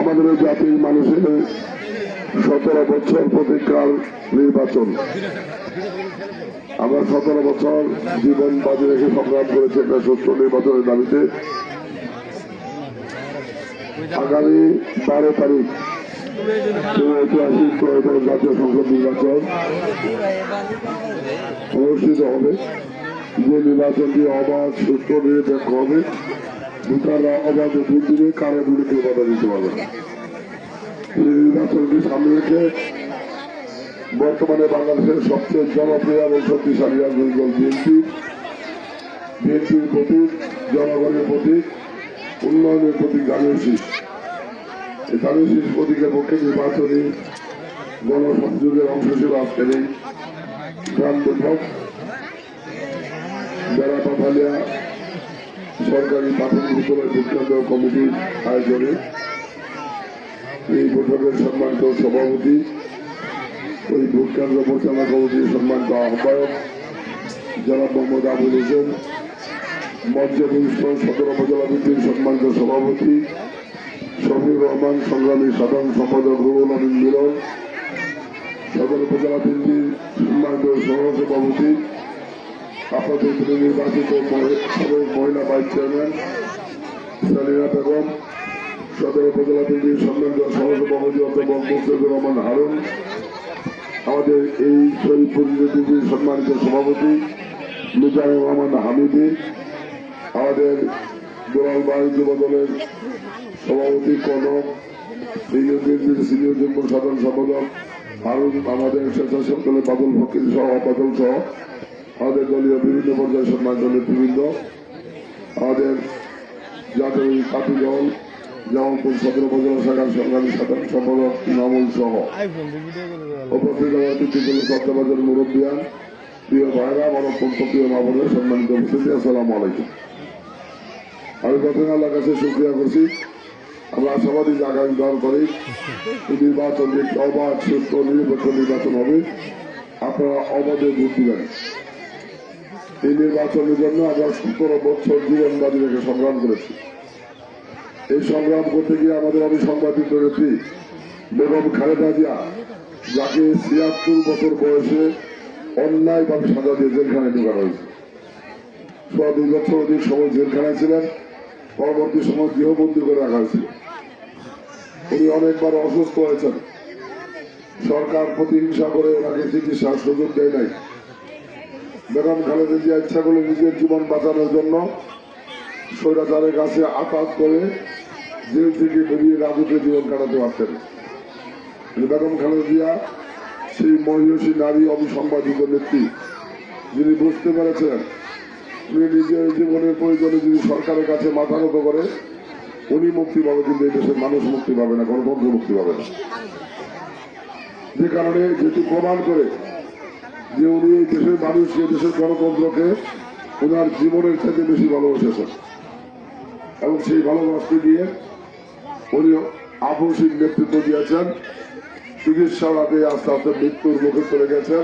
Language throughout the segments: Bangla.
আমাদের জাতির মানুষের 17 বছর প্রতীক্ষার নির্বাচন। আমরা 17 বছর জীবন বাজি রেখে সংগ্রাম করেছি একটা সুষ্ঠু নির্বাচনের দাবিতে। আগামী 12 তারিখ ঐতিহাসিক জাতীয় সংসদ নির্বাচন অনুষ্ঠিত হবে। যে নির্বাচনটি অবাধ, সুস্থ, নিরপেক্ষ হবে। ভোটাররা অবাধ ভোট দিবে, কারো ভোটে বাধা দিতে পারবে না। এই নির্বাচনটি সামনে রেখে বর্তমানে বাংলাদেশের সবচেয়ে জনপ্রিয় এবং শক্তিশালী রাজনৈতিক দল বিএনপির প্রতীক, জনগণের প্রতীক, উন্নয়নের প্রতীক ধানের শীষ। এই ধানের শীষ প্রতীকের পক্ষে নির্বাচনী গণসংযোগের অংশ ছিল আজকের এই গ্রাম বৈঠক। যারা পাথালিয়া সরকারি প্রাথমিক বিদ্যালয় ভোটকেন্দ্র কমিটির আয়োজনে এই বৈঠকের সম্মানিত সভাপতি, ওই ভোটকেন্দ্র পরিচালনা কমিটির সম্মানিত আহ্বায়ক জনাব মোহাম্মদ আবুল হোসেন, মঞ্চভূমিষ্ঠ 17 উপজেলা বিএনপির সম্মানিত সভাপতি শফিউর রহমান, সংগ্রামী সাধারণ সম্পাদক রুহুল আমিন মিলন, 17 উপজেলা বিএনপির সম্মানিত সহসভাপতি, আপনাদের নির্বাচিত মহিলা ভাইস চেয়ারম্যান সালিনা বেগম, 17 উপজেলা বিএনপির সম্মানিত সহসভাপতি অধ্যাপক মুর্শেদুর রহমান হারুন, আমাদের এই শরীফপুর বিএনপির সম্মানিত সভাপতি মিজানুর রহমান হামিদি, আমাদের দুলালবাড়ি যুব দলের সভাপতি কনক, বিএনপির সিনিয়র যুগ্ম সাধারণ সম্পাদক হারুন, আমাদের স্বেচ্ছাসেবক দলের বাদল ফকির সহ বাদল সহ আমাদের দলীয় বিভিন্ন পর্যায়ে সম্মানিত নেতৃবৃন্দ, আমাদের জাতীয় পার্টি দল জামালপুর 17 উপজেলা শাখার সংগ্রামী সাধারণ সম্পাদক নামুল সহ উপস্থিত আমার পিতৃতুল্য চট্টবাজার মুরব্বিয়ান, প্রিয় ভাইরা, মানবপন্থ প্রিয় মামলের সম্মানিত উপস্থিতি, আসসালামু আলাইকুম। আমি প্রথমে আল্লাহর কাছে শুকরিয়া করছি। আমরা আশাবাদী যে আগামী 12 তারিখ নির্বাচন একটি অবাধ, সুস্থ, নিরপেক্ষ নির্বাচন হবে। আপনারা অবাধে ভোট দিবেন। এই নির্বাচনের জন্য আমরা 17 বছর জীবন বাজি রেখে সংগ্রাম করেছি। এই সংগ্রাম করতে গিয়ে আমাদের অবিসংবাদিত নেত্রী বেগম খালেদা জিয়া, যাকে 76 বছর বয়সে অন্যায়ভাবে সাজা দিয়ে জেলখানায় ঢোকানো হয়েছে। 2 বছর অধিক সময় জেলখানায় ছিলেন, পরবর্তী সময় গৃহবন্দী করে রাখা হয়েছিল। উনি অনেকবার অসুস্থ হয়েছেন। সরকার প্রতিহিংসা করে ওনাকে চিকিৎসার সুযোগ দেয় নাই। বেগম খালেদা জিয়া ইচ্ছা করলে নিজের জীবন বাঁচানোর জন্য স্বৈরাচারের কাছে আঘাত করে জেল থেকে বেরিয়ে রাজুকে জীবন কাটাতে পারতেন। বেগম খালেদা জিয়া সেই মহিষী নারী অবিসংবাদিত নেত্রী, যিনি বুঝতে পেরেছিলেন উনি নিজের জীবনের প্রয়োজনে যদি সরকারের কাছে মাথা নত করে উনি মুক্তি পাবে, কিন্তু এই দেশের মানুষ মুক্তি পাবে না, গণতন্ত্র মুক্তি পাবে না। যে কারণে যেহেতু প্রমাণ করে যে উনি এই দেশের মানুষকে, দেশের গণতন্ত্রকে ওনার জীবনের থেকে বেশি ভালোবেসেছেন এবং সেই ভালোবাসতে দিয়ে উনি আপসিক নেতৃত্ব দিয়েছেন। চিকিৎসার আগে আস্তে আস্তে মৃত্যুর মুখে চলে গেছেন।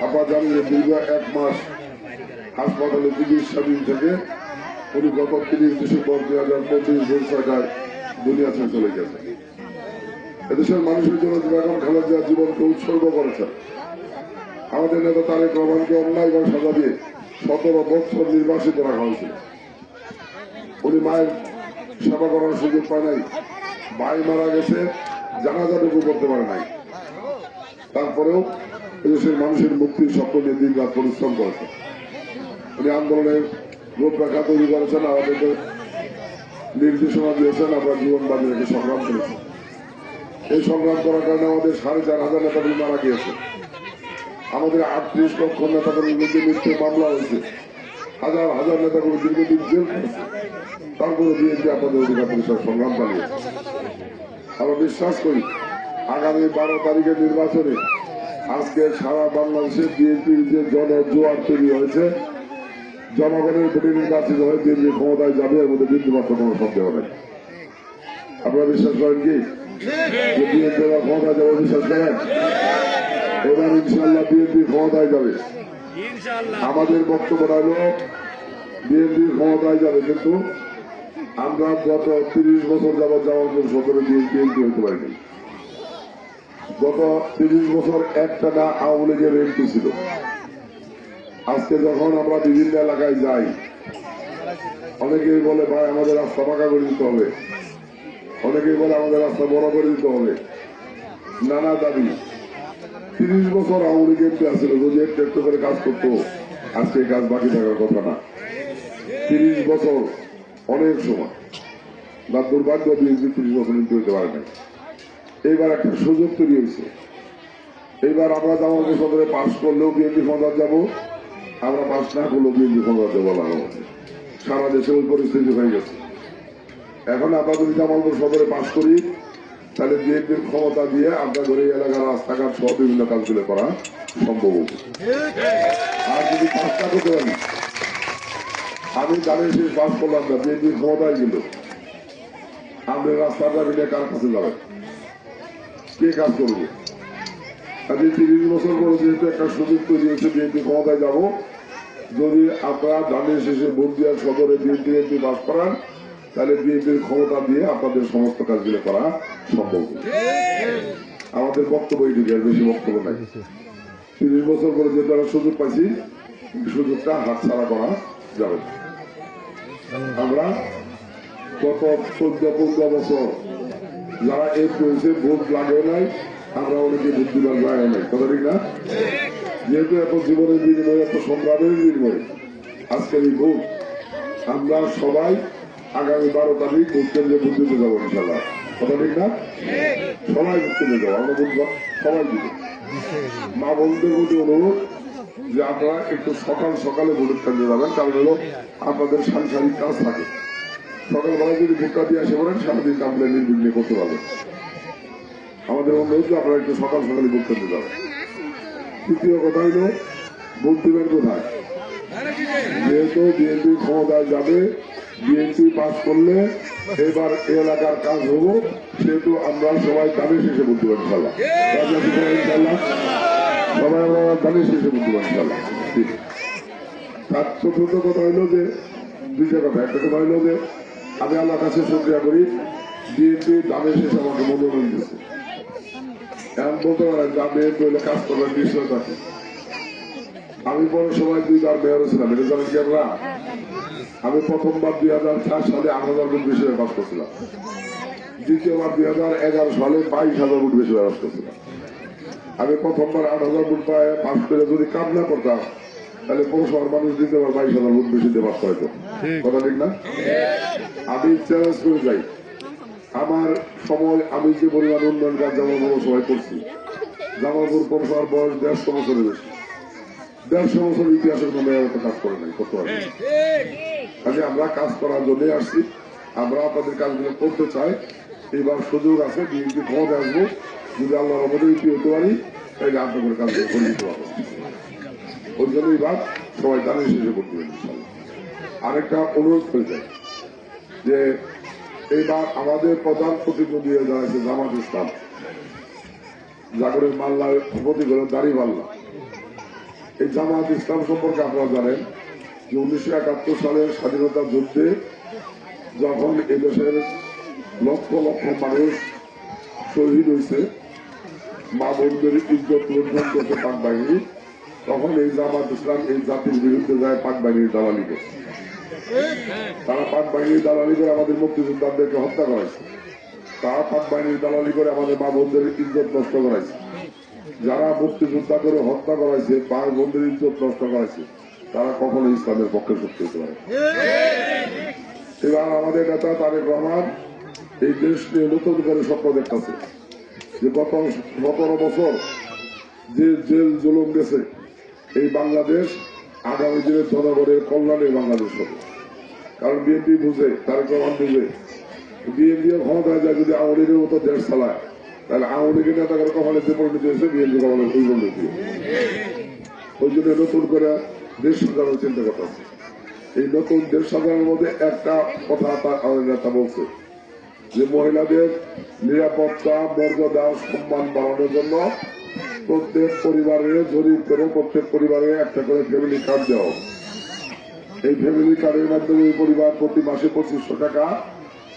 আপনারা জানেন যে দীর্ঘ 1 মাস হাসপাতালে চিকিৎসাধীন থেকে উনি গত 30 ডিসেম্বর 2025 ভোর 6টায় দুনিয়া ছেড়ে চলে গেছেন। এদেশের মানুষের জন্য বেগম খালেদা জিয়া জীবনকে উৎসর্গ করেছেন। আমাদের নেতা তারেক রহমানকে অন্যায়ভাবে সাজা দিয়ে 17 বছর নির্বাসিত রাখা হয়েছিল। উনি মায়ের সেবা করার সুযোগ পায় নাই, ভাই মারা গেছে, জানাজাটুকু করতে পারে নাই। তারপরেও এদেশের মানুষের মুক্তির স্বপ্ন নিয়ে দিন রাত পরিশ্রম করেছেন। উনি আন্দোলনের রূপরেখা তৈরি করেছেন, আমাদেরকে নির্দেশনা দিয়েছেন, আমরা জীবন বাজি রেখে সংগ্রাম করেছি। এই সংগ্রাম করার কারণে আমাদের 4,500 নেতাকর্মী মারা গিয়েছে। আমাদের 38 লক্ষ নেতাকর্মীর মধ্যে মৃত্যুর মামলা হয়েছে। হাজার হাজার নেতাকর্মী দীর্ঘদিন জেল খেয়েছে। তারপরে বিএনপি আপনাদের অধিকার পরিষদ সংগ্রাম চালিয়েছে। আমরা বিশ্বাস করি আগামী 12 তারিখের নির্বাচনে আজকে সারা বাংলাদেশে বিএনপির যে জনজোয়ার তৈরি হয়েছে, জনগণের ভোটে নির্বাচিত হয়ে বিএনপি ক্ষমতায় যাবে, এর মধ্যে বিন্দুমাত্র কোনো সন্দেহ নেই। আপনারা বিশ্বাস করেন কি যে বিএনপি ক্ষমতায় যাবে? বিশ্বাস করেন? এবার ইনশাল্লাহ বিএনপি ক্ষমতায় যাবে। আমাদের বক্তব্য হলো বিএনপি ক্ষমতায় যাবে, কিন্তু আমরা গত 30 বছর যাবৎ জামালপুর সদরে বিএনপি হতে পারিনি। গত 30 বছর একটানা আওয়ামী লীগের এমপি ছিল। আজকে যখন আমরা বিভিন্ন এলাকায় যাই, অনেকেই বলে ভাই আমাদের রাস্তা পাকা করে দিতে হবে, অনেকেই বলে আমাদের রাস্তা বড় করে দিতে হবে, নানা দাবি। 30 বছর আওয়ামী লীগ এমপি আসছিল, যদি একটু একটু করে কাজ করতো আজকে কাজ বাকি থাকার কথা না। 30 বছর অনেক সময়, বা দুর্ভাগ্য বিএনপি 30 বছর এমপি হতে পারে না। এইবার একটা সুযোগ তৈরি হয়েছে। এইবার আমরা জামালপুর সদরে পাশ করলেও বিএনপি ক্ষমতা যাবো, আমরা পাশ না করলেও বিএনপি ক্ষমতা বলা হচ্ছে। সারা দেশে ওই পরিস্থিতি হয়ে গেছে। এখন আমরা যদি জামালপুর সদরে পাশ করি, তাহলে বিএনপির ক্ষমতা দিয়ে আমরা ধরে এলাকার রাস্তাঘাট সহ বিভিন্ন কাজগুলো করা সম্ভব হবে। আর যদি পাশ না করতে পারি, আমি দানের শেষ পাশ করলাম না, বিএনপির ক্ষমতায় গেল, আমাদের রাস্তাটা মিলে কার কাছে যাবে, কে কাজ করবে? আজ 30 বছর পরে যেহেতু একটা সুযোগ তৈরি হয়েছে বিএনপি ক্ষমতায় যাব, যদি আপনারা ধানের শেষে ভোট দেওয়ার সদরে বিএনপি এমপি পাস করান, তাহলে বিএনপির ক্ষমতা দিয়ে আপনাদের সমস্ত কাজগুলো করা সম্ভব। আমাদের বক্তব্য এইদিকে, আর বেশি বক্তব্য নাই। 30 বছর পরে যেহেতু আমরা সুযোগ পাইছি, সুযোগটা হাতছাড়া করা যাবে। আমরা গত 14-15 বছর যারা এমপি হয়েছে ভোট লাগে নাই, আমরা অনেকে ভোট দিবার যায় নাই, কথা ঠিক না? যেহেতু এত জীবনের বিনিময়ে, এত সংগ্রামের বিনিময়ে আজকের এই ভোট, আমরা সবাই আগামী 12 তারিখ ভোট কেন্দ্রে ভোট দিতে যাবো ইনশাল্লাহ, কথা ঠিক না? সবাই ভোট কেন্দ্রে যাবো, আমরা ভোট সবাই দিব। মা বোনদের প্রতি অনুরোধ যে আপনারা একটু সকাল সকালে ভোটের কেন্দ্রে যাবেন, কারণ হলো আপনাদের সাংসারিক কাজ থাকে। সকালবেলা যদি ভোটটা দিয়ে আসে পড়েন, সারাদিন কামলে নির্বিঘ্নে করতে পারবেন। আমাদের অনুরোধ আপনারা একটু সকাল সকালে ভোট কেন্দ্রে যাবেন। তৃতীয় কথা হইল ভোট দিবেন কোথায়? যেহেতু বিএনপি ক্ষমতায় যাবে, বিএনপি পাস করলে এবার এলাকার কাজ হবো, সেহেতু আমরা সবাই দানের শেষে ভোট দেবো ইনশাল্লাহ। ইনশাল্লাহ সবাই আমরা দানের শেষে ভোট দেবো ইনশাল্লাহ। ঠিক। তার চতুর্থ কথা হইল যে, দুইটা কথা। একটা কথা হইল যে আমি আল্লাহর কাছে শুকরিয়া করি, বিএনপি দানের শেষে আমাকে মনোনয়ন দিয়েছে। এমন বলতে পারেন যে আমি এমপি হলে কাজ করবার নিশ্চয়তা আছে। আমি বড় সময় 2বার মেয়র ছিলাম, এটা জানেন কি আমরা? আমি প্রথমবার 2004 সালে 8,000 ভোট বেশি পাস করছিলাম, দ্বিতীয়বার 2011 সালে 22,000 ভোট বেশি পাস করছিলাম। আমি প্রথমবার 8,000 ভোট পাস করে যদি কাজ না করতাম, তাহলে পৌরসভার মানুষ দ্বিতীয়বার 22,000 ভোট বেশি দিয়ে পাস করাইতো, কথা ঠিক না? আমি চ্যালেঞ্জ করে যাই, আমার সময় আমি যে পরিমাণ উন্নয়ন কাজ জামালপুর পৌরসভায় করছি, জামালপুর পৌরসভার বয়স 150 বছরের বেশি। 150 বছর ইতিহাসের কোনো মেয়ের কাজ করে নাই, করতে পারি। কাজে আমরা কাজ করার জন্য আসছি, আমরা আপনাদের কাজগুলো করতে চাই। এইবার সুযোগ আছে, বিএনপি ক্ষমতা আসবো, যদি আল্লাহর রহমতে এমপি হতে পারি, তাহলে আপনাদের কাজগুলো করে দিতে পারবো। ওই জন্য এইবার সবাই দানের শেষে করতে পারি ইনশাল্লাহ। আরেকটা অনুরোধ করে যায় যে এইবার আমাদের প্রধান প্রতিদ্বন্দ্বী যারা আছে জামাত ইসলাম, জাগরের মাল্লার প্রতিগড়ের দাঁড়িপাল্লা। এই জামাত ইসলাম সম্পর্কে আপনারা জানেন যে 1971 সালের স্বাধীনতা যুদ্ধে যখন এদেশের লক্ষ লক্ষ মানুষ শহীদ হয়েছে, মা বোনদের ইজ্জত লুণ্ঠন করতে পাক বাহিনী, তখন এই জামাত ইসলাম এই জাতির বিরুদ্ধে যায় পাক বাহিনীর দালালি করছে। তারা পাক বাহিনীর দালালি করে আমাদের মুক্তিযোদ্ধাদেরকে হত্যা করাইছে, তারা পাক বাহিনীর দালালি করে আমাদের মা বোনদের ইজ্জত নষ্ট করাইছে। যারা মুক্তিযোদ্ধা করে হত্যা করাইছে, পাক বোনদের ইজ্জত নষ্ট করাইছে, তারা কখনো ইসলামের পক্ষে শক্তি হতে পারে। এবার আমাদের নেতা তারেক রহমান এই দেশ নিয়ে নতুন করে স্বপ্ন দেখতেছে যে গত 17 বছর যে জেল জুলুম গেছে, এই বাংলাদেশ আগামী দিনের জনগণের কল্যাণে বাংলাদেশ হবে। কারণ বিএনপি বুঝে, তারেক রহমান বুঝে, বিএনপি ক্ষমতায় যায় যদি আওয়ামী লীগের মতো দেশ চালায়, তাহলে আওয়ামী লীগের নেতাদের কখনো যে পরিণতি হয়েছে, বিএনপি কখনো ওই পরিণতি। ওই জন্য নতুন করে দেশ সাজানোর চিন্তা করতেছে। এই নতুন দেশ সাজানোর মধ্যে একটা কথা আমাদের নেতা বলছে যে মহিলাদের নিরাপত্তা, মর্যাদা, সম্মান বাড়ানোর জন্য প্রত্যেক পরিবারে জরিপ করে প্রত্যেক পরিবারে একটা করে ফ্যামিলি কার্ড দেওয়া। এই ফ্যামিলি কার্ডের মাধ্যমে ওই পরিবার প্রতি মাসে 2500 টাকা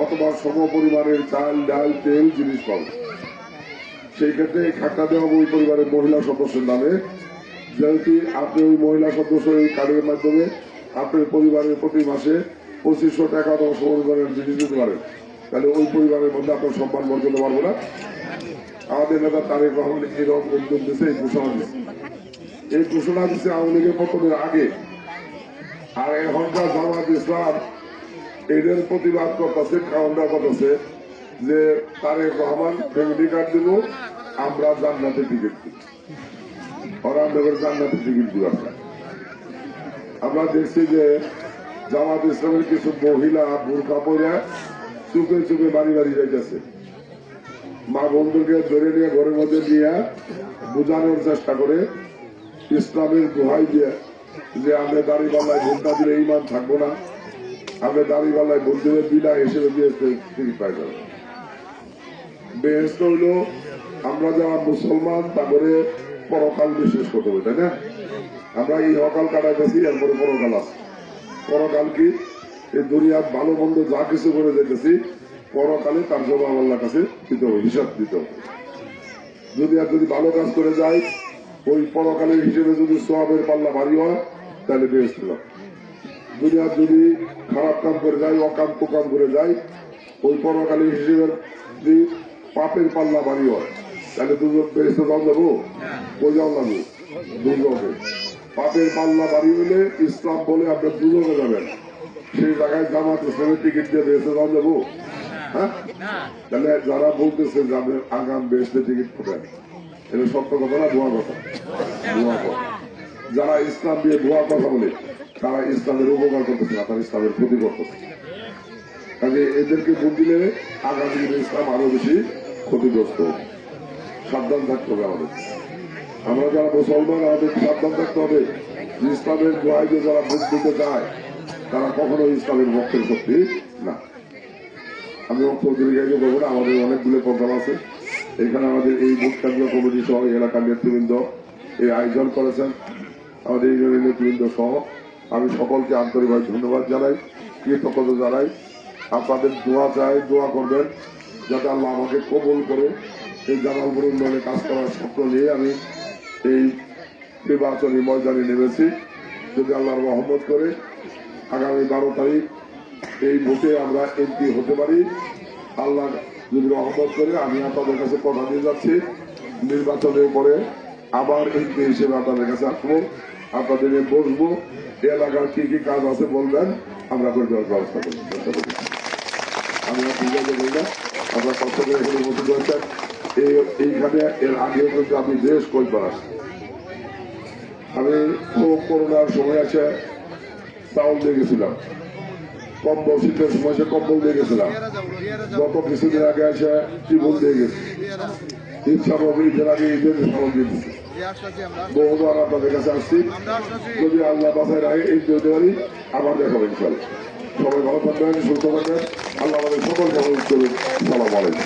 অথবা সম পরিমাণের চাল ডাল তেল জিনিস পাবে। সেই ক্ষেত্রে এই খাতা দেওয়া ওই পরিবারের মহিলা সদস্যের নামে। যেহেতু আপনি ওই মহিলা সদস্য এই কার্ডের মাধ্যমে আপনার পরিবারের প্রতি মাসে 2500 টাকা অথবা সম পরিমাণের জিনিস দিতে পারেন, তাহলে ওই পরিবারের মধ্যে আপনার সম্মান মর্যাদা পারবো না। আমাদের নেতা তারেক রহমান এরকম উদ্যোগ দিচ্ছে, এই ঘোষণা দিচ্ছে। এই ঘোষণা দিচ্ছে আওয়ামী লীগের পতনের আগে। আর এখনকার জামাত ইসলাম এদের প্রতিবাদ করতেছে, কাউন্টার করতেছে যে তারেক রহমান ফ্যামিলি কার্ড দিব, আমরা জান্নাতের টিকিট দিব। ওরা আমাদের জান্নাতের টিকিট দিব। আমরা দেখছি যে জামাত ইসলামের কিছু মহিলা বোরকা পরে চুপে চুপে বাড়ি বাড়ি যাইতেছে, মা বন্ধুকে ধরে নিয়ে ঘরের মধ্যে নিয়ে বোঝানোর চেষ্টা করে ইসলামের দোহাই দিয়ে যে আমরা দাড়ি পাল্লায় ভোট না দিলে ইমান থাকবো না, আমরা দাড়ি পাল্লায় ভোট দিলে বিনা হিসেবে দিয়ে টিকিট পাই যাবো। বেহেস্ত হইল আমরা যারা মুসলমান তারপরে পরকাল বিশ্বাস করতে হবে, তাই না? আমরা এই হকাল কাটাইতেছি, এরপরে পরকাল আছে। পরকাল কি? এই দুনিয়ার ভালো মন্দ যা কিছু করে যেতেছি, পরকালে তার জবাব আল্লাহর কাছে দিতে হবে, হিসাব দিতে হবে। যদি ভালো কাজ করে যায়, ওই পরকালের হিসেবে যদি সোয়াবের পাল্লা ভারী হয়, তাহলে বেহেস্ত লাভ। দুনিয়ার যদি খারাপ কাম করে যায়, অকাম কুকাম করে যায়, ওই পরকালের হিসেবে যদি পাপের পাল্লা ভারী হয়, তাহলে দুজন বেহেস্ত দাম যাবো, ওই যাও লাগবো দুজনে। পাপের পাল্লা ভারী হইলে ইসলাম বলে আপনার দুজনে যাবেন, সেই জায়গায় জামাত ইসলামের টিকিট দিয়ে বেহেস্ত দাম যাবো। হ্যাঁ, তাহলে যারা বলতেছে যে আপনার আগাম বেহেস্তের টিকিট পাবেন, এটা সত্য কথা না ভুয়া কথা? ভুয়া কথা। যারা ইসলাম দিয়ে ভুয়া কথা বলে তারা ইসলামের উপকার করতেছে না, তারা ইসলামের ক্ষতি করতেছে। কাজে এদেরকে ভোট দিলে আগামী দিনে ইসলাম আরো বেশি ক্ষতিগ্রস্ত। সাবধান থাকতে হবে আমাদের। আমরা যারা মুসলমান আমাদের সাবধান থাকতে হবে। ইসলামের দোহাইতে যারা ভোট দিতে চায় তারা কখনো ইসলামের পক্ষের শক্তি না। আমি বক্তব্য দীর্ঘায়িত করবো না, আমাদের অনেকগুলো প্রোগ্রাম আছে। এখানে আমাদের এই ভোট কেন্দ্র কমিটি সহ এলাকার নেতৃবৃন্দ এই আয়োজন করেছেন, আমাদের এই নেতৃবৃন্দ সহ আমি সকলকে আন্তরিকভাবে ধন্যবাদ জানাই, কৃতজ্ঞতা জানাই। আপনাদের দোয়া চাই, দোয়া করবেন যাতে আল্লাহ আমাকে কবুল করে এই জামালপুর উন্নয়নে কাজ করার স্বপ্ন নিয়ে আমি এই নির্বাচনী ময়দানে নেমেছি। যদি আল্লাহর রহমত করে আগামী 12 তারিখ এই ভোটে আমরা এমপি হতে পারি, আল্লাহ যদি রহমত করে, আমি আপনাদের কাছে কথা দিয়ে যাচ্ছি, নির্বাচনের পরে আবার এমপি হিসেবে আপনাদের কাছে আসবো, আপনাদের নিয়ে বসবো, এলাকার কি কি কাজ আছে বলবেন, আমরা করে দেওয়ার ব্যবস্থা করবো। আমি আপনার কষ্ট করে এখানে উপস্থিত হয়েছেন। এইখানে এর আগেও কিন্তু আমি দেশ কয়েকবার আসছি। আমি খুব করোনার সময় আছে চাউল দিয়ে গেছিলাম, কম্বল, শীতের সময় সে কম্বল দিয়ে গেছিলাম, গত কিছুদিন আগে আছে টিবল দিয়ে গেছি, ইচ্ছা হবে ঈদের আগে ঈদের সামল দিয়ে দিচ্ছি। বহুবার আপনাদের কাছে আসছি, যদি আল্লাহ বাসায় রাখে এই দিতে পারি আবার দেখাবেন। সবাই ভালো থাকবেন, সুস্থ থাকবেন, আল্লাহ আমাদের সকল ভালো করবেন। সালাম আলাইকুম।